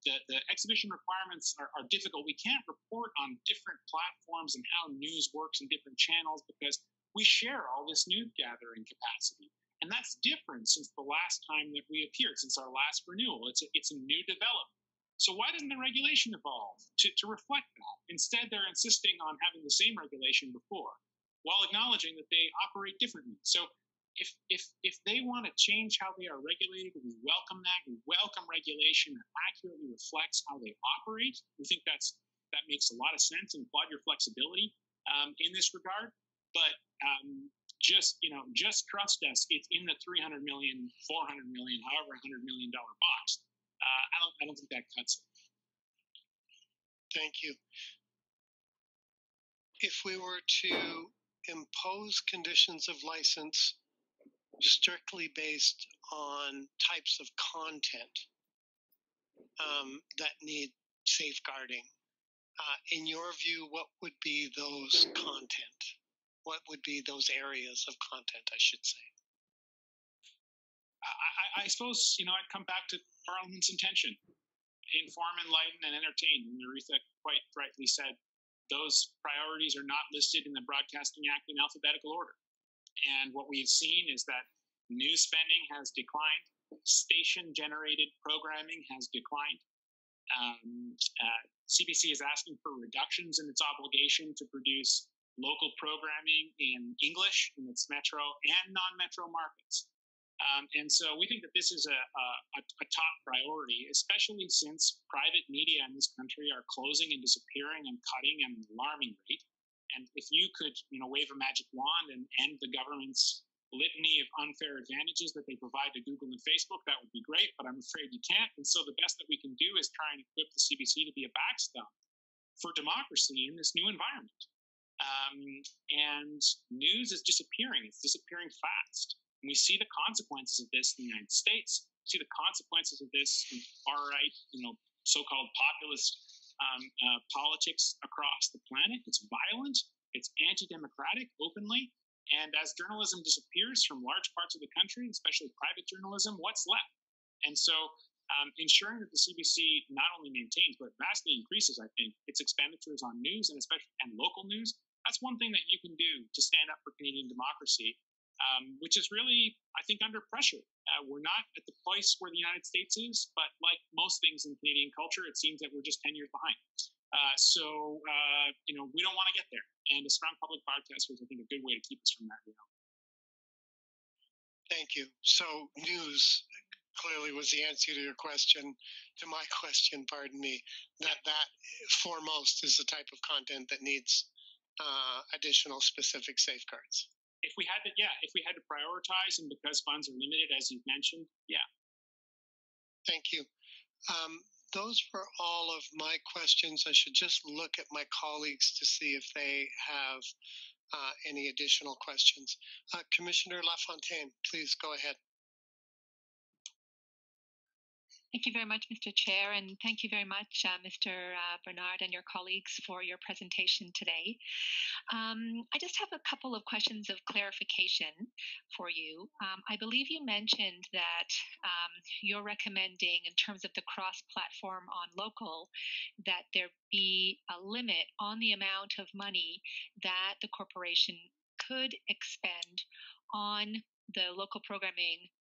B: the exhibition requirements are difficult. We can't report on different platforms and how news works in different channels because we share all this news gathering capacity. And that's different since the last time that we appeared, since our last renewal. It's a new development. So why doesn't the regulation evolve to reflect that? Instead, they're insisting on having the same regulation before, while acknowledging that they operate differently. So if they want to change how they are regulated, we welcome that. We welcome regulation that accurately reflects how they operate. We think that makes a lot of sense and applaud your flexibility in this regard. But just trust us. It's in the $300 million, $400 million, however $100 million box. I don't think that cuts it.
F: Thank you. If we were to impose conditions of license strictly based on types of content that need safeguarding, in your view, what would be those content? What would be those areas of content, I should say?
B: I suppose, I'd come back to Parliament's intention. Inform, enlighten, and entertain. And Aretha quite rightly said, those priorities are not listed in the Broadcasting Act in alphabetical order. And what we've seen is that news spending has declined. Station-generated programming has declined. CBC is asking for reductions in its obligation to produce local programming in English in its metro and non-metro markets. And so we think that this is a top priority, especially since private media in this country are closing and disappearing and cutting at an alarming rate. And if you could, wave a magic wand and end the government's litany of unfair advantages that they provide to Google and Facebook, that would be great, but I'm afraid you can't. And so the best that we can do is try and equip the CBC to be a backstop for democracy in this new environment. And news is disappearing. It's disappearing fast. And we see the consequences of this in the United States. We see the consequences of this in far-right, so-called populist politics across the planet. It's violent. It's anti-democratic openly. And as journalism disappears from large parts of the country, especially private journalism, what's left? And so ensuring that the CBC not only maintains, but vastly increases, I think, its expenditures on news and especially local news, that's one thing that you can do to stand up for Canadian democracy, which is really, I think, under pressure. We're not at the place where the United States is, but like most things in Canadian culture, it seems that we're just 10 years behind. So we don't want to get there. And a strong public broadcaster is, I think, a good way to keep us from that reality.
F: Thank you. So news clearly was the answer to your question, to my question, pardon me, that foremost is the type of content that needs additional specific safeguards.
B: If we had to prioritize, and because funds are limited, as you've mentioned, yeah.
F: Thank you. Those were all of my questions. I should just look at my colleagues to see if they have any additional questions. Commissioner LaFontaine, please go ahead.
G: Thank you very much, Mr. Chair, and thank you very much, Mr. Bernard and your colleagues for your presentation today. I just have a couple of questions of clarification for you. I believe you mentioned that you're recommending, in terms of the cross-platform on local, that there be a limit on the amount of money that the corporation could expend on the local programming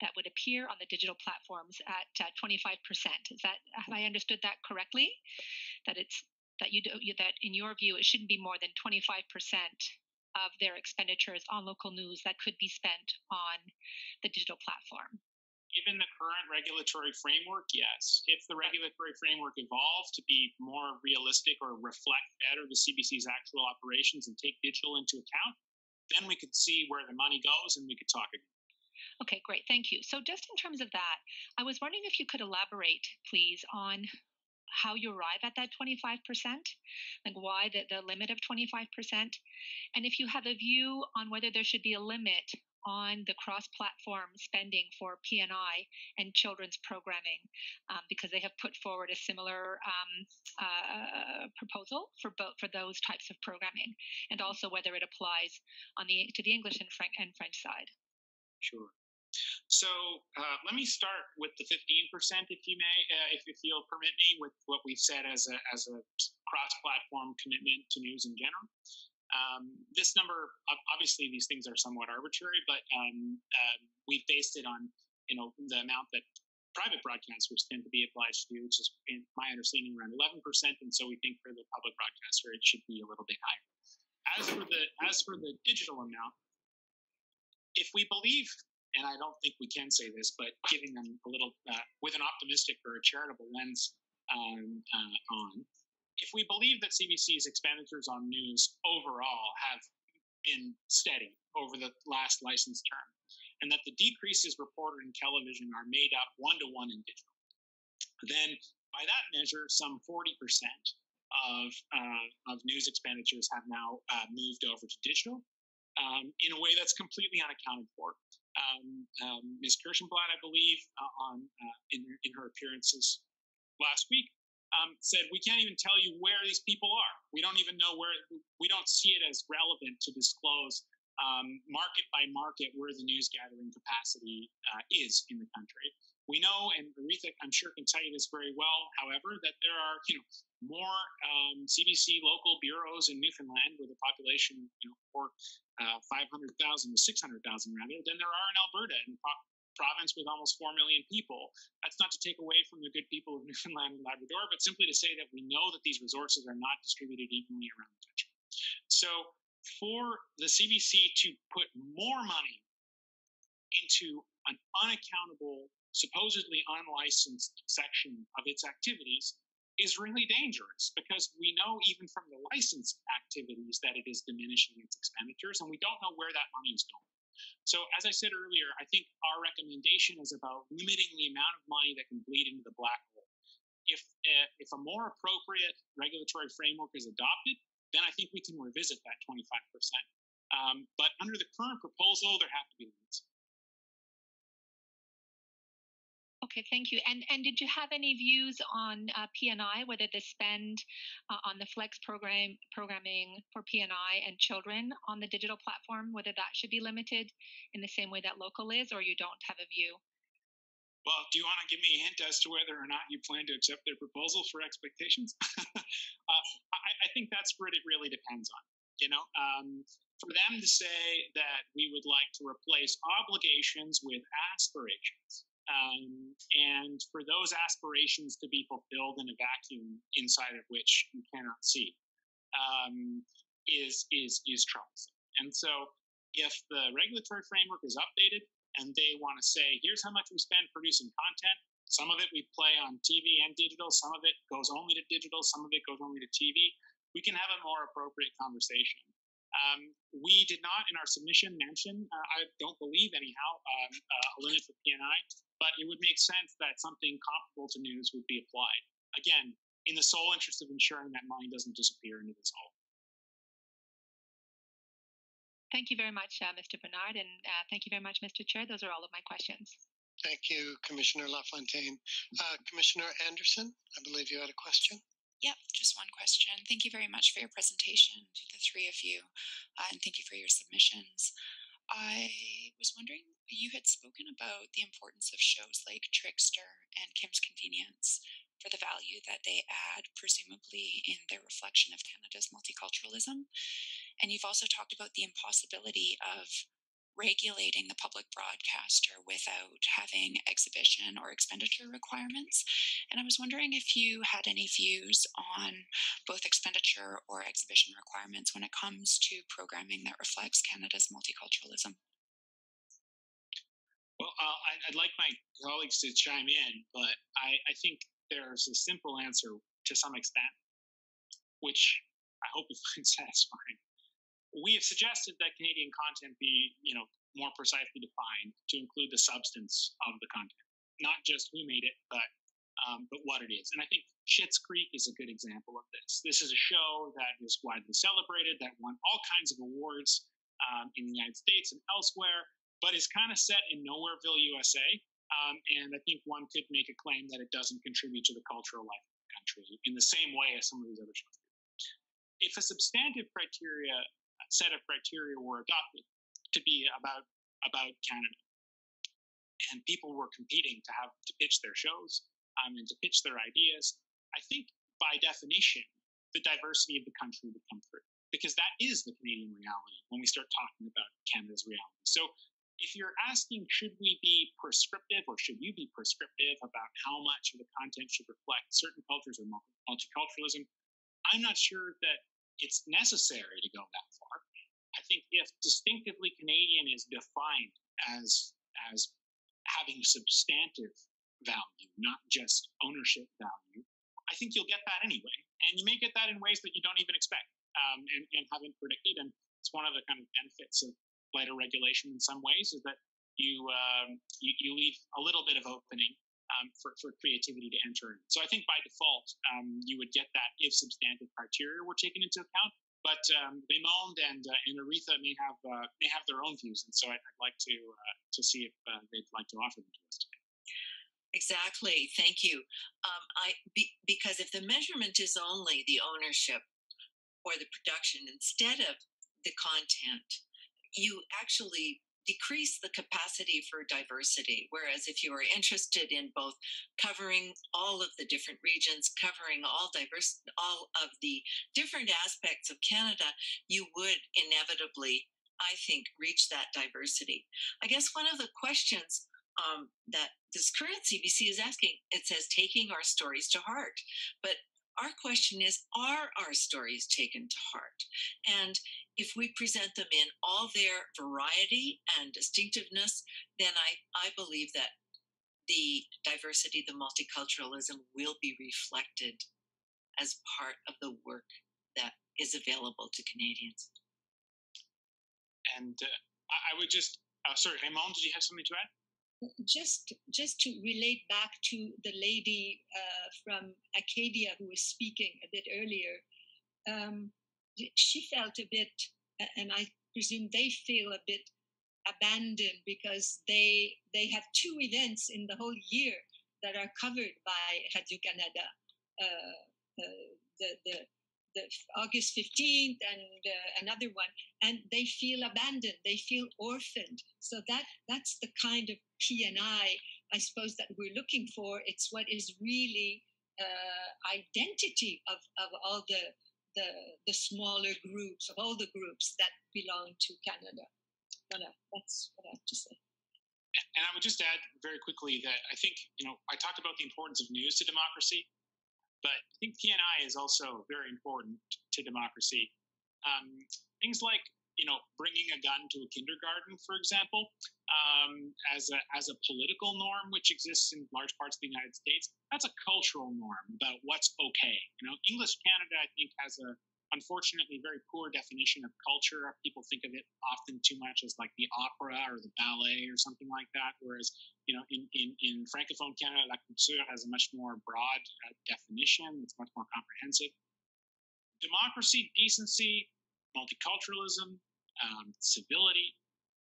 G: that would appear on the digital platforms at 25%. Have I understood that correctly? That in your view, it shouldn't be more than 25% of their expenditures on local news that could be spent on the digital platform.
B: Given the current regulatory framework, yes. If the regulatory framework evolves to be more realistic or reflect better the CBC's actual operations and take digital into account, then we could see where the money goes and we could talk again.
G: Okay, great. Thank you. So just in terms of that, I was wondering if you could elaborate, please, on how you arrive at that 25%, like why the limit of 25%, and if you have a view on whether there should be a limit on the cross-platform spending for PNI and children's programming, because they have put forward a similar proposal for those types of programming, and also whether it applies to the English and French side.
B: Sure. So let me start with the 15%, if you may, if you'll permit me, with what we've said as a cross-platform commitment to news in general. This number, obviously, these things are somewhat arbitrary, but we've based it on the amount that private broadcasters tend to be obliged to do, which is, in my understanding, around 11%, and so we think for the public broadcaster it should be a little bit higher. As for the digital amount, if we believe, and I don't think we can say this, but giving them a little, with an optimistic or a charitable lens if we believe that CBC's expenditures on news overall have been steady over the last license term, and that the decreases reported in television are made up one-to-one in digital, then by that measure, some 40% of news expenditures have now moved over to digital in a way that's completely unaccounted for. Ms. Kirschenblatt, I believe, in her appearances last week, said we can't even tell you where these people are. We don't even know where. We don't see it as relevant to disclose market by market where the news gathering capacity is in the country. We know, and Aretha, I'm sure, can tell you this very well, however, that there are more CBC local bureaus in Newfoundland with a population for 500,000 to 600,000 rather than there are in Alberta, in a province with almost 4 million people. That's not to take away from the good people of Newfoundland and Labrador, but simply to say that we know that these resources are not distributed evenly around the country. So for the CBC to put more money into an unaccountable, supposedly unlicensed section of its activities is really dangerous, because we know even from the licensed activities that it is diminishing its expenditures, and we don't know where that money is going. So as I said earlier, I think our recommendation is about limiting the amount of money that can bleed into the black hole. If a more appropriate regulatory framework is adopted, then I think we can revisit that 25%. But under the current proposal, there have to be limits.
G: Okay, thank you. And did you have any views on PNI, whether the spend on the Flex programming for PNI and children on the digital platform, whether that should be limited in the same way that local is, or you don't have a view?
B: Well, do you want to give me a hint as to whether or not you plan to accept their proposal for expectations? I think that's what it really depends on. For them to say that we would like to replace obligations with aspirations, and for those aspirations to be fulfilled in a vacuum inside of which you cannot see, is troublesome. And so if the regulatory framework is updated and they want to say, here's how much we spend producing content, some of it we play on TV and digital, some of it goes only to digital, some of it goes only to TV, we can have a more appropriate conversation. We did not in our submission mention, I don't believe anyhow, a limit for PNI, but it would make sense that something comparable to news would be applied. Again, in the sole interest of ensuring that money doesn't disappear into this hole.
G: Thank you very much, Mr. Bernard, and thank you very much, Mr. Chair. Those are all of my questions. Thank
F: you, Commissioner LaFontaine. Commissioner Anderson, I believe you had a question.
H: Yep, just one question. Thank you very much for your presentation to the three of you, and thank you for your submissions. I was wondering, you had spoken about the importance of shows like Trickster and Kim's Convenience for the value that they add, presumably in their reflection of Canada's multiculturalism. And you've also talked about the impossibility of regulating the public broadcaster without having exhibition or expenditure requirements. And I was wondering if you had any views on both expenditure or exhibition requirements when it comes to programming that reflects Canada's multiculturalism.
B: Well, I'd like my colleagues to chime in, but I think there's a simple answer to some extent, which I hope you find satisfying. We have suggested that Canadian content be, more precisely defined to include the substance of the content, not just who made it, but what it is. And I think Schitt's Creek is a good example of this. This is a show that is widely celebrated, that won all kinds of awards in the United States and elsewhere, but is kind of set in Nowhereville, USA. And I think one could make a claim that it doesn't contribute to the cultural life of the country in the same way as some of these other shows do. If a substantive set of criteria were adopted to be about Canada, and people were competing to pitch their shows and to pitch their ideas, I think by definition, the diversity of the country would come through, because that is the Canadian reality when we start talking about Canada's reality. So if you're asking, should we be prescriptive, or should you be prescriptive about how much of the content should reflect certain cultures or multiculturalism, I'm not sure that it's necessary to go that far. I think if distinctively Canadian is defined as having substantive value, not just ownership value, I think you'll get that anyway. And you may get that in ways that you don't even expect and haven't predicted. And it's one of the kind of benefits of lighter regulation in some ways, is that you leave a little bit of opening for creativity to enter in. So I think by default, you would get that if substantive criteria were taken into account. But Raymond and Aretha may have their own views, and so I'd like to see if they'd like to offer them to us today.
C: Exactly. Thank you. Because if the measurement is only the ownership or the production instead of the content, you actually decrease the capacity for diversity. Whereas if you are interested in both covering all of the different regions, covering all of the different aspects of Canada, you would inevitably, I think, reach that diversity. I guess one of the questions that this current CBC is asking, it says taking our stories to heart. But our question is, are our stories taken to heart? And if we present them in all their variety and distinctiveness, then I believe that the diversity, the multiculturalism will be reflected as part of the work that is available to Canadians.
B: And I would just, sorry, Raymond, did you have something to add?
D: Just to relate back to the lady from Acadia who was speaking a bit earlier, she felt a bit, and I presume they feel a bit abandoned, because they have two events in the whole year that are covered by Radio-Canada, the August 15th and another one, and they feel abandoned, they feel orphaned. So that's the kind of P&I suppose, that we're looking for. It's what is really identity of all the smaller groups, of all the groups that belong to Canada. That's what I have to say.
B: And I would just add very quickly that I think, I talked about the importance of news to democracy, but I think P&I is also very important to democracy. Things like, bringing a gun to a kindergarten, for example, as a political norm, which exists in large parts of the United States, that's a cultural norm about what's okay. English Canada, I think, has a unfortunately very poor definition of culture. People think of it often too much as like the opera or the ballet or something like that, whereas in Francophone Canada, la culture has a much more broad definition. It's much more comprehensive. Democracy, decency, multiculturalism, civility,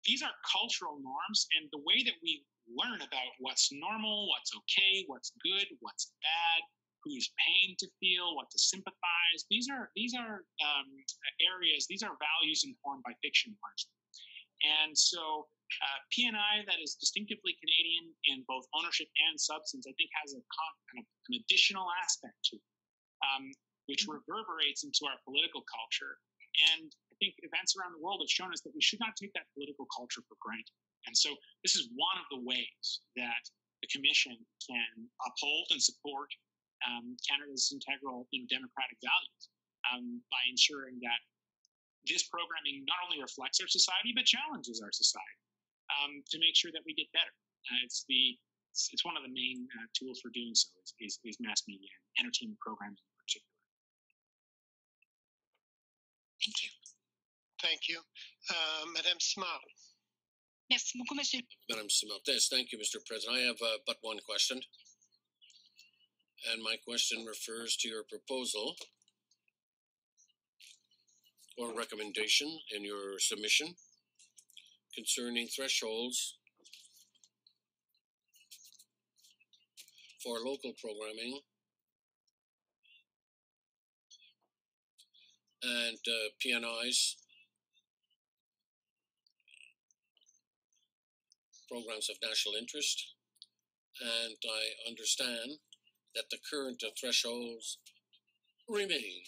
B: these are cultural norms, and the way that we learn about what's normal, what's okay, what's good, what's bad, whose pain to feel, what to sympathize, these are areas, these are values informed by fiction largely. And so P&I that is distinctively Canadian in both ownership and substance, I think has an additional aspect to it, which reverberates into our political culture. And I think events around the world have shown us that we should not take that political culture for granted. And so this is one of the ways that the Commission can uphold and support Canada's integral democratic values by ensuring that this programming not only reflects our society, but challenges our society to make sure that we get better. It's one of the main tools for doing so is mass media and entertainment programming in particular.
H: Thank you.
F: Thank you. Madame Simard.
H: Merci beaucoup, Monsieur.
E: Madame Simard. Thank you, Mr. President. I have but one question. And my question refers to your proposal or recommendation in your submission concerning thresholds for local programming and PNIs, programs of national interest. And I understand that the current thresholds remain.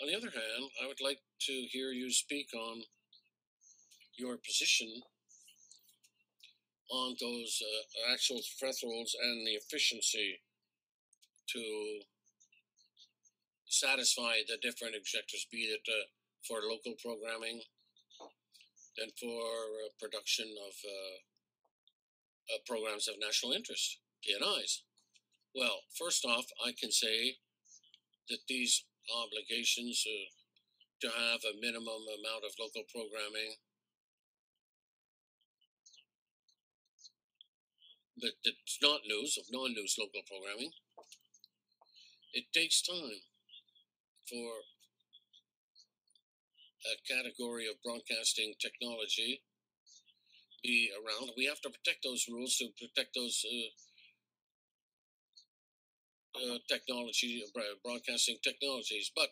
E: On the other hand, I would like to hear you speak on your position on those actual thresholds and the efficiency to satisfy the different objectives, be it for local programming and for production of programs of national interest, PNIs. Well, first off, I can say that these obligations to have a minimum amount of local programming, but it's not news, of non-news local programming. It takes time for a category of broadcasting technology be around. We have to protect those rules, to protect those broadcasting technologies. But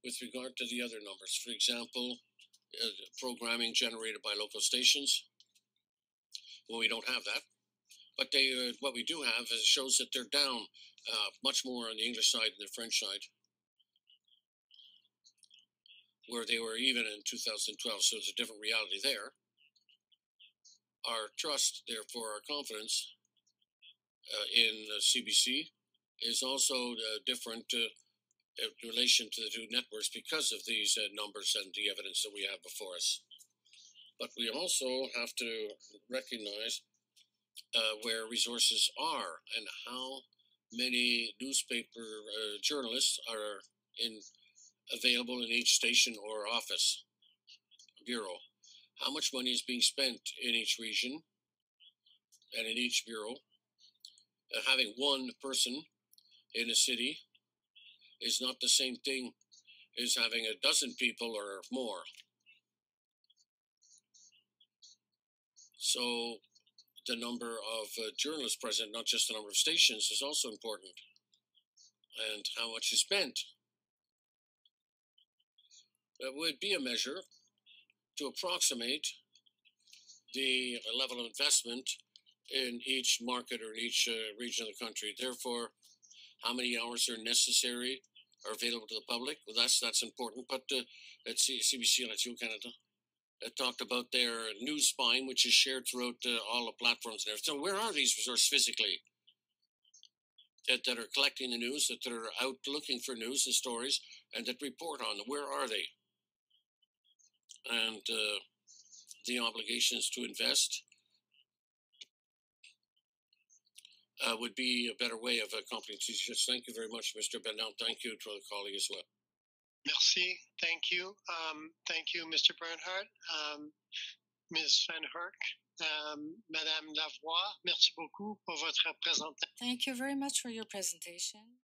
E: with regard to the other numbers, for example, programming generated by local stations, well, we don't have that. But what we do have is shows that they're down much more on the English side than the French side, where they were even in 2012. So it's a different reality there. Our trust, therefore, our confidence in CBC is also different in relation to the two networks because of these numbers and the evidence that we have before us. But we also have to recognize where resources are and how many newspaper journalists are available in each station or office, bureau. How much money is being spent in each region and in each bureau. Having one person in a city is not the same thing as having a dozen people or more. So the number of journalists present, not just the number of stations, is also important. And how much is spent. That would be a measure to approximate the level of investment in each market or in each region of the country. Therefore, how many hours are necessary are available to the public? Well, that's important. But at CBC Radio Canada, talked about their news spine, which is shared throughout all the platforms and everything. So where are these resources physically that are collecting the news, that are out looking for news and stories, and that report on them? Where are they? And the obligations to invest would be a better way of accompanying. Just thank you very much, Mr. Bernard. Thank you to the colleague as well.
F: Merci. Thank you. Thank you, Mr. Bernhardt. Ms. Van Herk, Madame Lavoie, merci beaucoup pour votre présentation.
A: Thank you very much for your presentation.